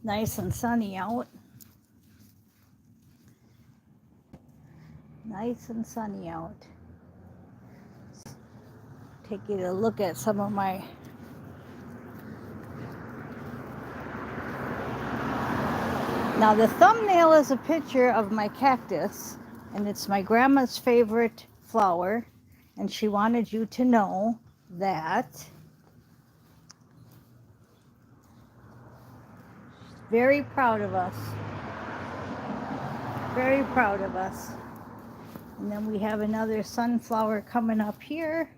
nice and sunny out. Nice and sunny out. Take you to look at some of my now the thumbnail is a picture of my cactus, and it's my grandma's favorite flower, and she wanted you to know that very proud of us. Very proud of us. And then we have another sunflower coming up here.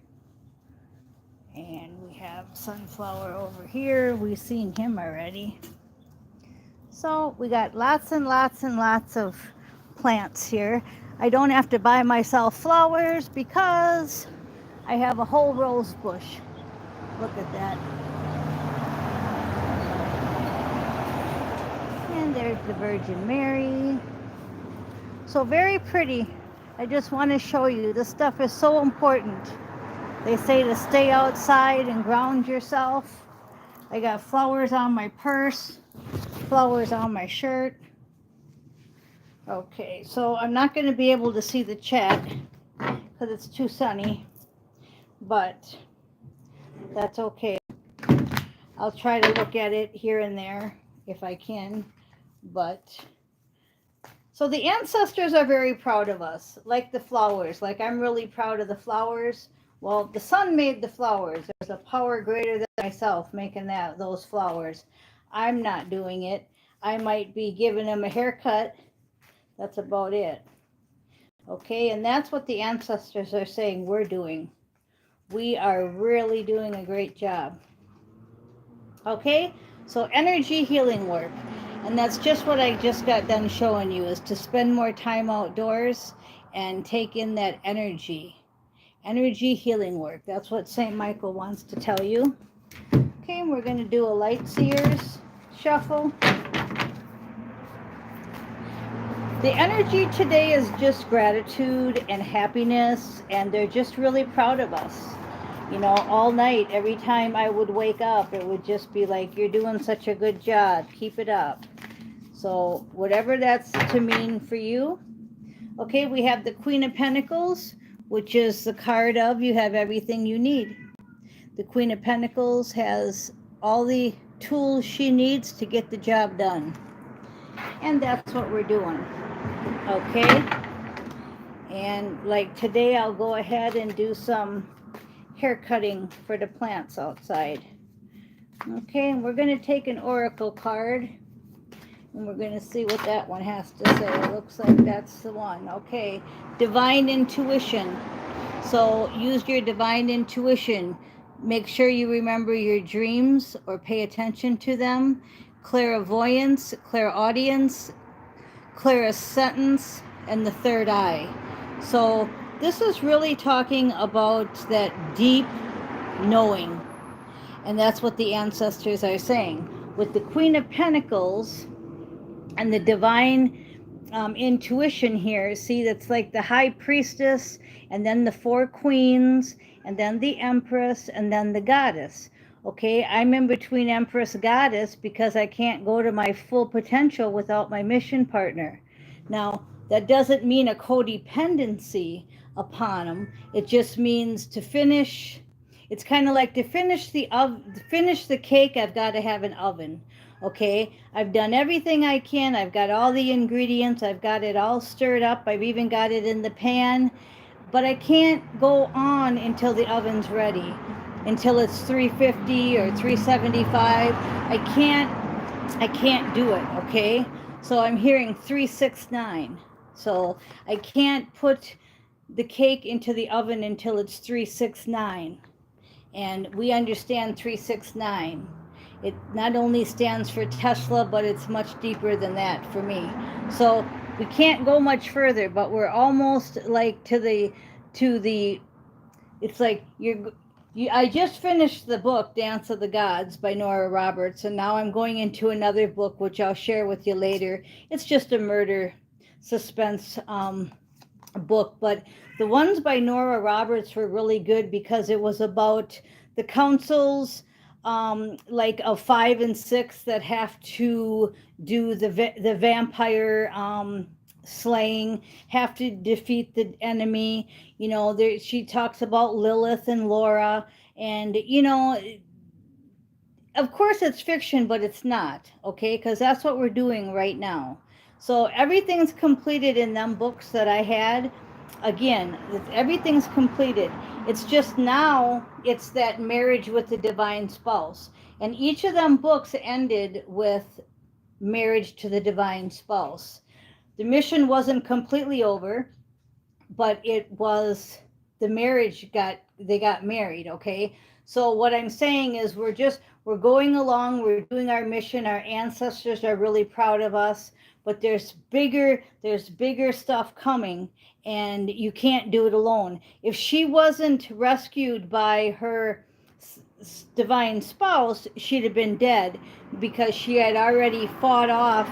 And we have sunflower over here. We've seen him already. So we got lots and lots and lots of plants here. I don't have to buy myself flowers because I have a whole rose bush. Look at that. And there's the Virgin Mary. So very pretty. I just want to show you, this stuff is so important. They say to stay outside and ground yourself. I got flowers on my purse, flowers on my shirt. Okay, so I'm not going to be able to see the chat because it's too sunny, but that's okay. I'll try to look at it here and there if I can, but so the ancestors are very proud of us, like the flowers. Like I'm really proud of the flowers. Well, the sun made the flowers. There's a power greater than myself making those flowers. I'm not doing it. I might be giving them a haircut. That's about it. Okay, and that's what the ancestors are saying we're doing. We are really doing a great job. Okay, so energy healing work. And that's just what I just got done showing you, is to spend more time outdoors and take in that energy. Energy healing work. That's what St. Michael wants to tell you. Okay, and we're going to do a light seers shuffle. The energy today is just gratitude and happiness, and they're just really proud of us. You know, all night, every time I would wake up, it would just be like, you're doing such a good job. Keep it up. So whatever that's to mean for you. Okay, we have the Queen of Pentacles, which is the card of you have everything you need. The Queen of Pentacles has all the tools she needs to get the job done. And that's what we're doing. Okay? And like today, I'll go ahead and do some hair cutting for the plants outside. Okay, and we're going to take an oracle card, and we're going to see what that one has to say. It looks like that's the one. Okay, divine intuition. So use your divine intuition. Make sure you remember your dreams or pay attention to them. Clairvoyance, clairaudience, clairsentience, and the third eye. So this is really talking about that deep knowing. And that's what the ancestors are saying. With the Queen of Pentacles and the divine intuition here, see, that's like the High Priestess, and then the 4 queens, and then the Empress, and then the Goddess. Okay, I'm in between Empress Goddess because I can't go to my full potential without my mission partner. Now, that doesn't mean a codependency upon them. It just means to finish. It's kind of like to finish the cake, I've got to have an oven. Okay, I've done everything I can. I've got all the ingredients. I've got it all stirred up. I've even got it in the pan. But I can't go on until the oven's ready, until it's 350 or 375. I can't do it, okay? So I'm hearing 369. So I can't put the cake into the oven until it's 369. And we understand 369. It not only stands for Tesla, but it's much deeper than that for me. So we can't go much further, but we're almost like it's like I just finished the book Dance of the Gods by Nora Roberts, and now I'm going into another book which I'll share with you later. It's just a murder suspense book, but the ones by Nora Roberts were really good because it was about the councils like a 5 and 6 that have to do the vampire slaying, have to defeat the enemy. You know, there, she talks about Lilith and Laura, and you know, of course it's fiction, but it's not, okay? Because that's what we're doing right now. So everything's completed in them books that I had. Again, everything's completed. It's just now it's that marriage with the divine spouse. And each of them books ended with marriage to the divine spouse. The mission wasn't completely over, but it was, the marriage they got married, okay? So what I'm saying is we're going along, we're doing our mission, our ancestors are really proud of us, but there's bigger stuff coming, and you can't do it alone. If she wasn't rescued by her divine spouse, she'd have been dead, because she had already fought off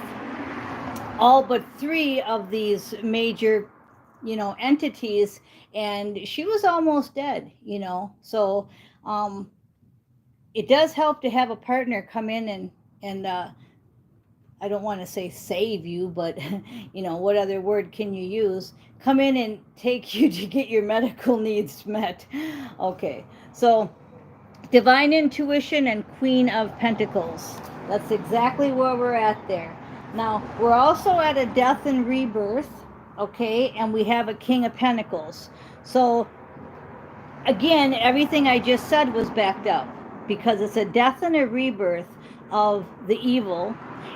all but 3 of these major, you know, entities, and she was almost dead, you know. So it does help to have a partner come in and I don't want to say save you, but you know, what other word can you use? Come in and take you to get your medical needs met. Okay, so divine intuition and Queen of Pentacles. That's exactly where we're at there. Now, we're also at a death and rebirth, okay, and we have a King of Pentacles. So again, everything I just said was backed up, because it's a death and a rebirth of the evil,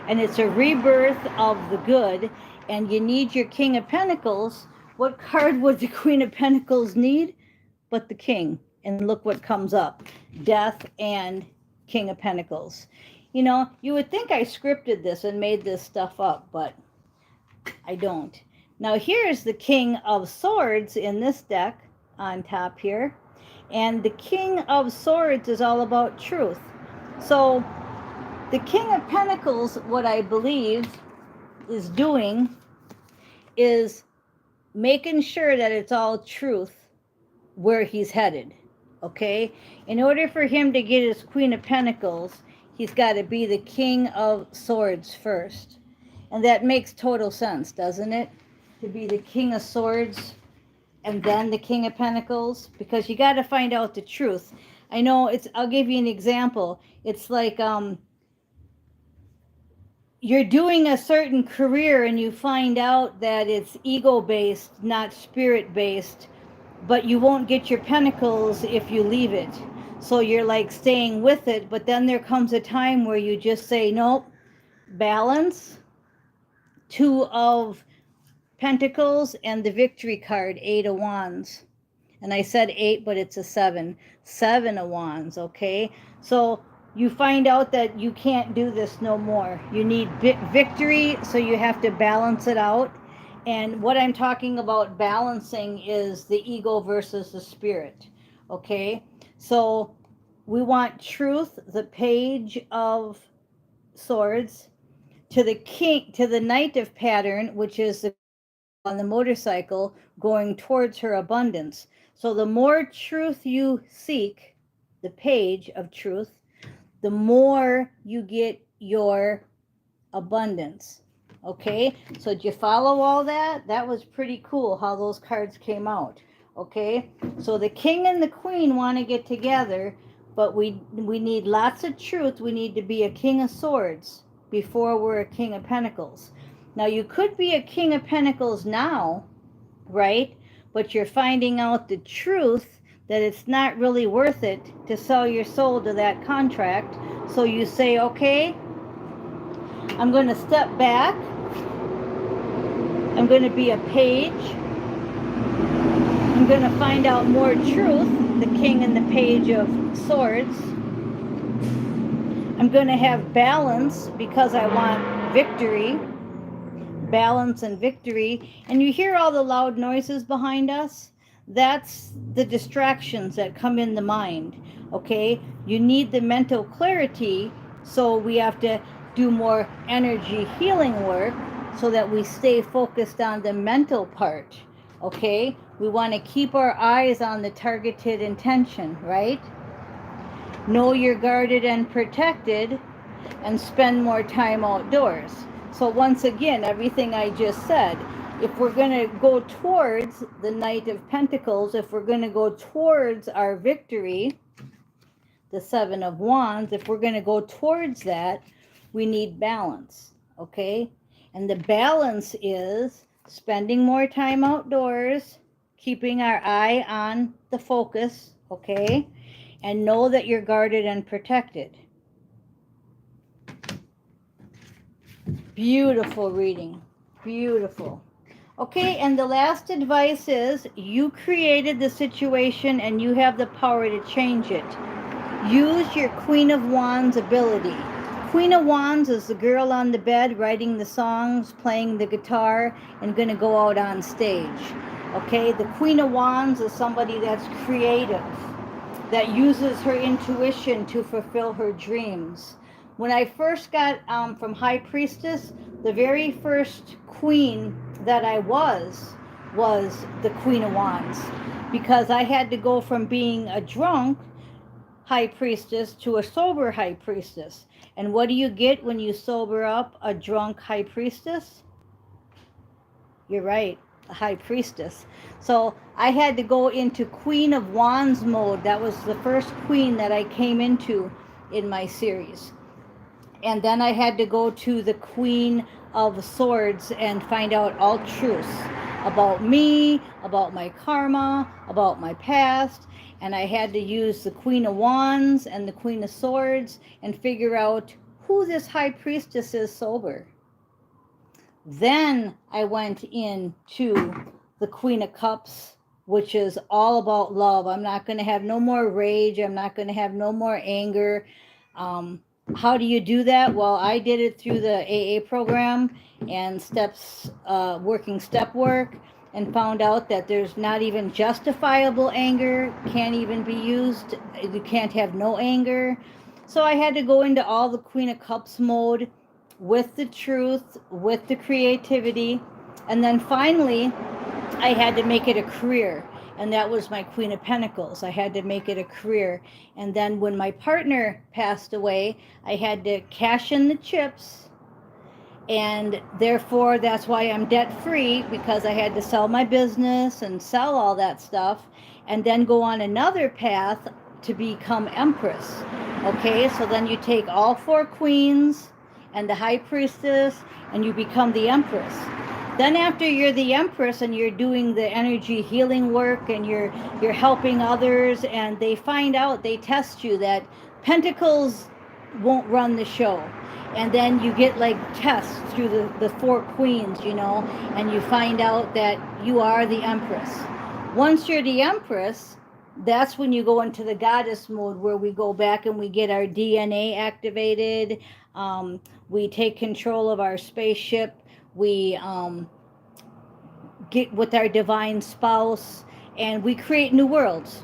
and it's a rebirth of the good, and you need your King of Pentacles. What card would the Queen of Pentacles need but the King? And look what comes up. Death and King of Pentacles. You know, you would think I scripted this and made this stuff up, but I don't. Now here's the King of Swords in this deck on top here. And the King of Swords is all about truth. So the King of Pentacles, what I believe is doing is making sure that it's all truth where he's headed, okay? In order for him to get his Queen of Pentacles, he's got to be the King of Swords first. And that makes total sense, doesn't it? To be the King of Swords and then the King of Pentacles, because you got to find out the truth. I know it's, I'll give you an example. It's like you're doing a certain career and you find out that it's ego-based, not spirit-based, but you won't get your pentacles if you leave it. So you're like staying with it, but then there comes a time where you just say, nope, balance, 2 of Pentacles and the Victory card, 8 of Wands. And I said 8, but it's a 7. 7 of Wands, okay? So you find out that you can't do this no more. You need victory, so you have to balance it out. And what I'm talking about balancing is the ego versus the spirit, okay? So we want truth, the Page of Swords, to the King, to the Knight of Pattern, which is the, on the motorcycle going towards her abundance. So the more truth you seek, the Page of Truth, the more you get your abundance. Okay, so did you follow all that? That was pretty cool how those cards came out. Okay, so the King and the Queen want to get together, but we need lots of truth. We need to be a King of Swords before we're a King of Pentacles. Now you could be a King of Pentacles now, right? But you're finding out the truth that it's not really worth it to sell your soul to that contract. So you say, okay, I'm going to step back. I'm going to be a page. I'm going to find out more truth, the King and the Page of Swords. I'm going to have balance because I want victory. Balance and victory. And you hear all the loud noises behind us? That's the distractions that come in the mind, okay? You need the mental clarity, so we have to do more energy healing work so that we stay focused on the mental part, okay? We want to keep our eyes on the targeted intention, right? know you're guarded and protected, and spend more time outdoors. So once again, everything I just said, if we're going to go towards the Knight of Pentacles, if we're going to go towards our victory, the Seven of Wands, if we're going to go towards that, we need balance, okay? And the balance is spending more time outdoors, keeping our eye on the focus, okay? And know that you're guarded and protected. Beautiful reading. Beautiful. Okay, and the last advice is you created the situation and you have the power to change it. Use your Queen of Wands ability. Queen of Wands is the girl on the bed writing the songs, playing the guitar, and going to go out on stage. Okay, the Queen of Wands is somebody that's creative, that uses her intuition to fulfill her dreams. When I first got from High Priestess, the very first queen that I was the Queen of Wands, because I had to go from being a drunk High Priestess to a sober High Priestess. And what do you get when you sober up a drunk High Priestess? You're right, a High Priestess. So I had to go into Queen of Wands mode. That was the first queen that I came into in my series. And then I had to go to the Queen of Swords and find out all truths about me, about my karma, about my past. And I had to use the Queen of Wands and the Queen of Swords and figure out who this High Priestess is sober. Then I went into the Queen of Cups, which is all about love. I'm not going to have no more rage. I'm not going to have no more anger. How do you do that? Well, I did it through the AA program and working step work, and found out that there's not even justifiable anger, can't even be used. You can't have no anger. So I had to go into all the Queen of Cups mode with the truth, with the creativity. And then finally, I had to make it a career. And that was my Queen of Pentacles. I had to make it a career. And then when my partner passed away, I had to cash in the chips. And therefore, that's why I'm debt free, because I had to sell my business and sell all that stuff and then go on another path to become Empress. Okay, so then you take all 4 queens and the High Priestess and you become the Empress. Then after you're the Empress and you're doing the energy healing work and you're helping others, and they find out, they test you that Pentacles won't run the show. And then you get like tests through the 4 queens, you know, and you find out that you are the Empress. Once you're the Empress, that's when you go into the goddess mode, where we go back and we get our DNA activated. We take control of our spaceship. We get with our divine spouse, and we create new worlds.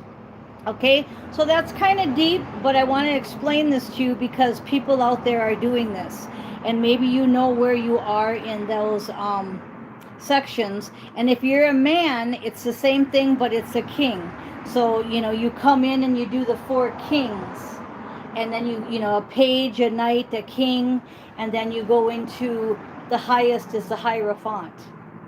Okay, so that's kind of deep, but I want to explain this to you because people out there are doing this, and maybe you know where you are in those sections. And if you're a man, it's the same thing, but it's a king. So, you know, you come in and you do the 4 kings, and then you know, a page, a knight, a king, and then you go into the highest is the Hierophant.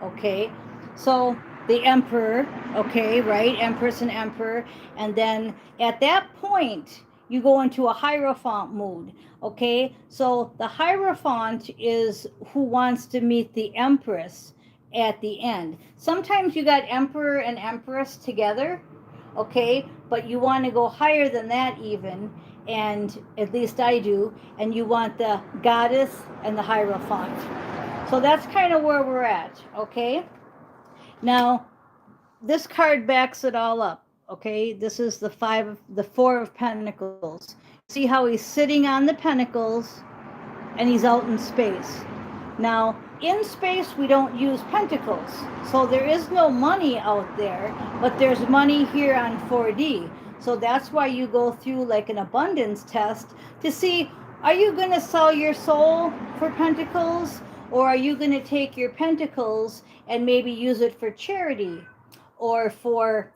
Okay, so the Emperor, okay, right? Empress and Emperor. And then at that point, you go into a Hierophant mood, okay? So the Hierophant is who wants to meet the Empress at the end. Sometimes you got Emperor and Empress together, okay? But you want to go higher than that even, and at least I do, and you want the Goddess and the Hierophant. So that's kind of where we're at, okay? Now, this card backs it all up, okay? This is the 4 of Pentacles. See how he's sitting on the Pentacles and he's out in space. Now, in space, we don't use Pentacles. So there is no money out there, but there's money here on 4D. So that's why you go through like an abundance test to see, are you going to sell your soul for Pentacles? Or are you going to take your Pentacles and maybe use it for charity or for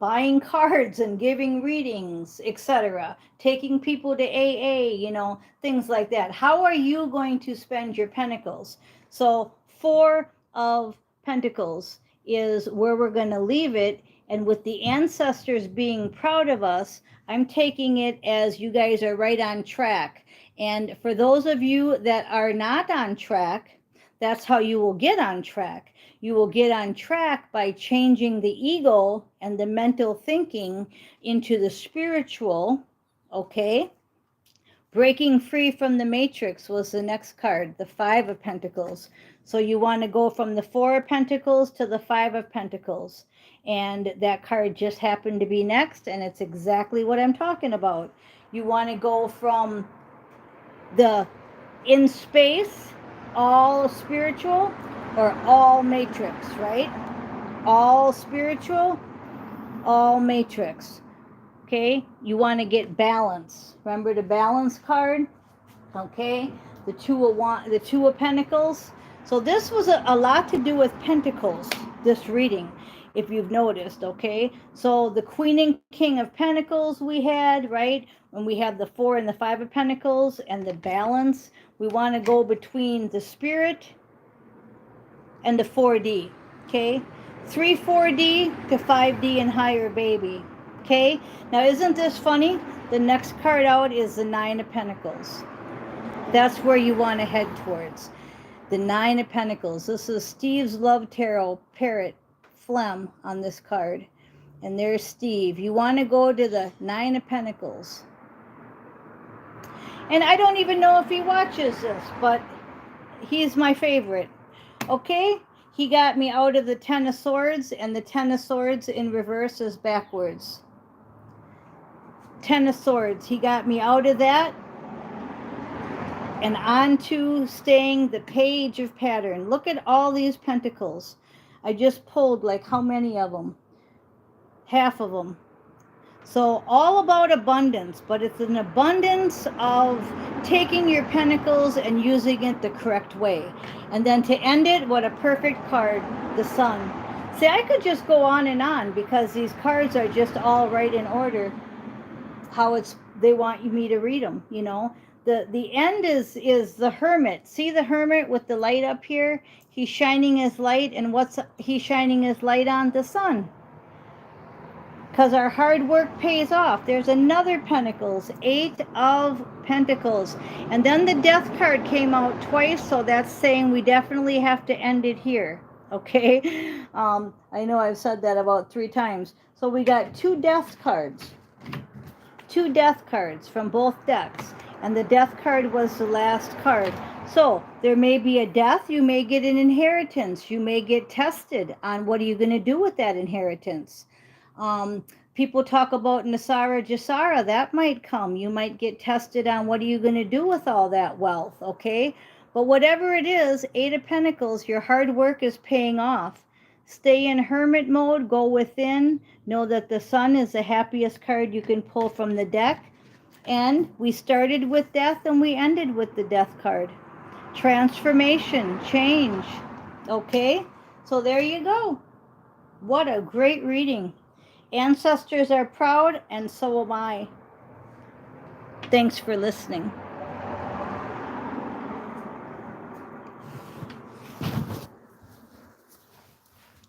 buying cards and giving readings, etc., taking people to AA, things like that. How are you going to spend your pentacles? So 4 of Pentacles is where we're going to leave it. And with the ancestors being proud of us, I'm taking it as you guys are right on track. And for those of you that are not on track, that's how you will get on track. You will get on track by changing the ego and the mental thinking into the spiritual, okay? Breaking free from the matrix was the next card, the 5 of Pentacles. So you want to go from the 4 of Pentacles to the 5 of Pentacles. And that card just happened to be next, and it's exactly what I'm talking about. You want to go from the in space, all spiritual, or all matrix, right? All spiritual, all matrix. Okay, you want to get balance. Remember the balance card? Okay, the 2 of Pentacles. So this was a lot to do with Pentacles, this reading, if you've noticed, okay? So the Queen and King of Pentacles we had, right? When we have the 4 and the 5 of Pentacles and the balance, we want to go between the Spirit and the 4D, okay? 3 4D to 5D and higher, baby, okay? Now, isn't this funny? The next card out is the 9 of Pentacles. That's where you want to head towards. The 9 of Pentacles. This is Steve's Love Tarot Parrot Phlegm on this card. And there's Steve. You want to go to the 9 of Pentacles. And I don't even know if he watches this, but he's my favorite. Okay? He got me out of the 10 of Swords, and the 10 of Swords in reverse is backwards. 10 of Swords. He got me out of that. And on to staying the Page of Pattern. Look at all these pentacles. I just pulled like how many of them? Half of them. So all about abundance, but it's an abundance of taking your pentacles and using it the correct way. And then to end it, what a perfect card, the Sun. See, I could just go on because these cards are just all right in order. How they want me to read them, The end is the Hermit. See the Hermit with the light up here? He's shining his light, and what's he shining his light on? The Sun. Because our hard work pays off. There's another Pentacles, 8 of Pentacles. And then the Death card came out twice, so that's saying we definitely have to end it here. Okay? I know I've said that about 3 times. So we got 2 Death cards. 2 Death cards from both decks. And the Death card was the last card. So there may be a death. You may get an inheritance. You may get tested on what are you going to do with that inheritance. People talk about Nasara Jasara. That might come. You might get tested on what are you going to do with all that wealth. Okay. But whatever it is, 8 of Pentacles, your hard work is paying off. Stay in hermit mode. Go within. Know that the Sun is the happiest card you can pull from the deck. And we started with death and we ended with the Death card. Transformation, change. Okay, so there you go. What a great reading. Ancestors are proud, and so am I. Thanks for listening.